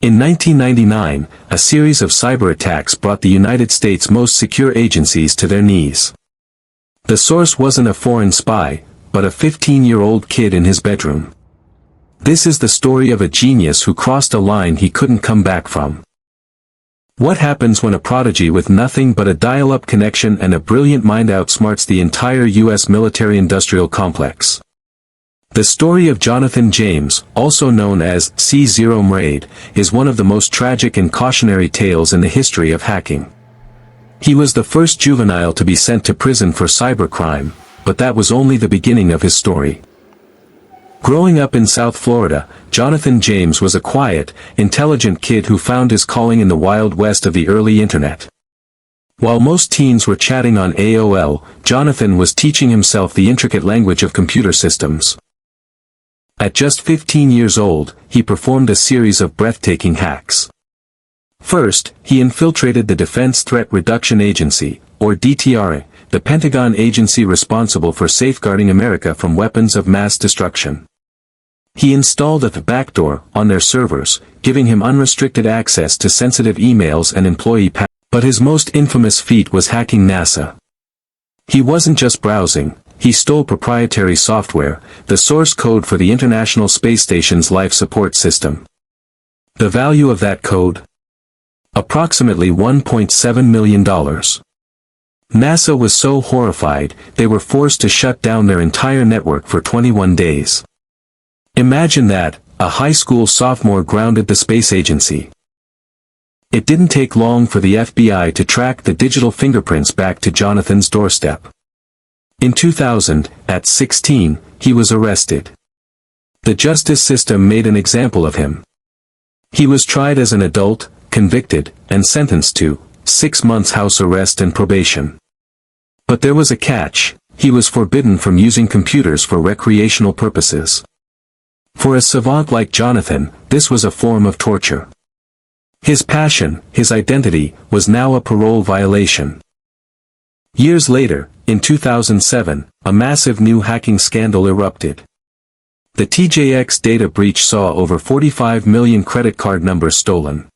In 1999, a series of cyberattacks brought the United States' most secure agencies to their knees. The source wasn't a foreign spy, but a 15-year-old kid in his bedroom. This is the story of a genius who crossed a line he couldn't come back from. What happens when a prodigy with nothing but a dial-up connection and a brilliant mind outsmarts the entire U.S. military-industrial complex? The story of Jonathan James, also known as C0 Mraid, is one of the most tragic and cautionary tales in the history of hacking. He was the first juvenile to be sent to prison for cybercrime, but that was only the beginning of his story. Growing up in South Florida, Jonathan James was a quiet, intelligent kid who found his calling in the Wild West of the early internet. While most teens were chatting on AOL, Jonathan was teaching himself the intricate language of computer systems. At just 15 years old, he performed a series of breathtaking hacks. First, he infiltrated the Defense Threat Reduction Agency, or DTRA, the Pentagon agency responsible for safeguarding America from weapons of mass destruction. He installed a backdoor on their servers, giving him unrestricted access to sensitive emails and employee passwords. But his most infamous feat was hacking NASA. He wasn't just browsing, he stole proprietary software, the source code for the International Space Station's life support system. The value of that code? Approximately $1.7 million. NASA was so horrified, they were forced to shut down their entire network for 21 days. Imagine that, a high school sophomore grounded the space agency. It didn't take long for the FBI to track the digital fingerprints back to Jonathan's doorstep. In 2000, at 16, he was arrested. The justice system made an example of him. He was tried as an adult, convicted, and sentenced to 6 months house arrest and probation. But there was a catch: he was forbidden from using computers for recreational purposes. For a savant like Jonathan, this was a form of torture. His passion, his identity, was now a parole violation. Years later, in 2007, a massive new hacking scandal erupted. The TJX data breach saw over 45 million credit card numbers stolen.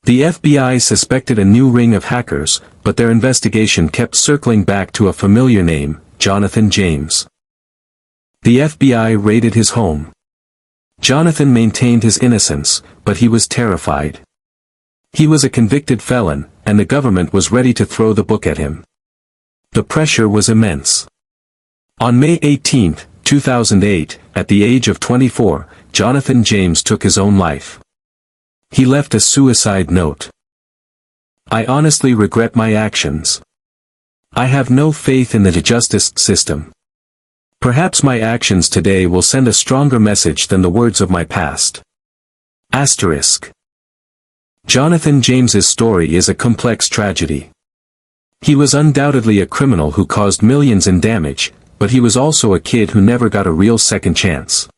The FBI suspected a new ring of hackers, but their investigation kept circling back to a familiar name, Jonathan James. The FBI raided his home. Jonathan maintained his innocence, but he was terrified. He was a convicted felon, and the government was ready to throw the book at him. The pressure was immense. On May 18, 2008, at the age of 24, Jonathan James took his own life. He left a suicide note. "I honestly regret my actions. I have no faith in the justice system. Perhaps my actions today will send a stronger message than the words of my past." Asterisk. Jonathan James's story is a complex tragedy. He was undoubtedly a criminal who caused millions in damage, but he was also a kid who never got a real second chance.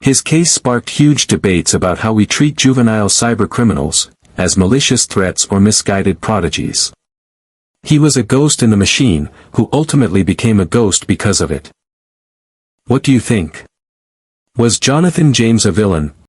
His case sparked huge debates about how we treat juvenile cybercriminals, as malicious threats or misguided prodigies. He was a ghost in the machine, who ultimately became a ghost because of it. What do you think? Was Jonathan James a villain,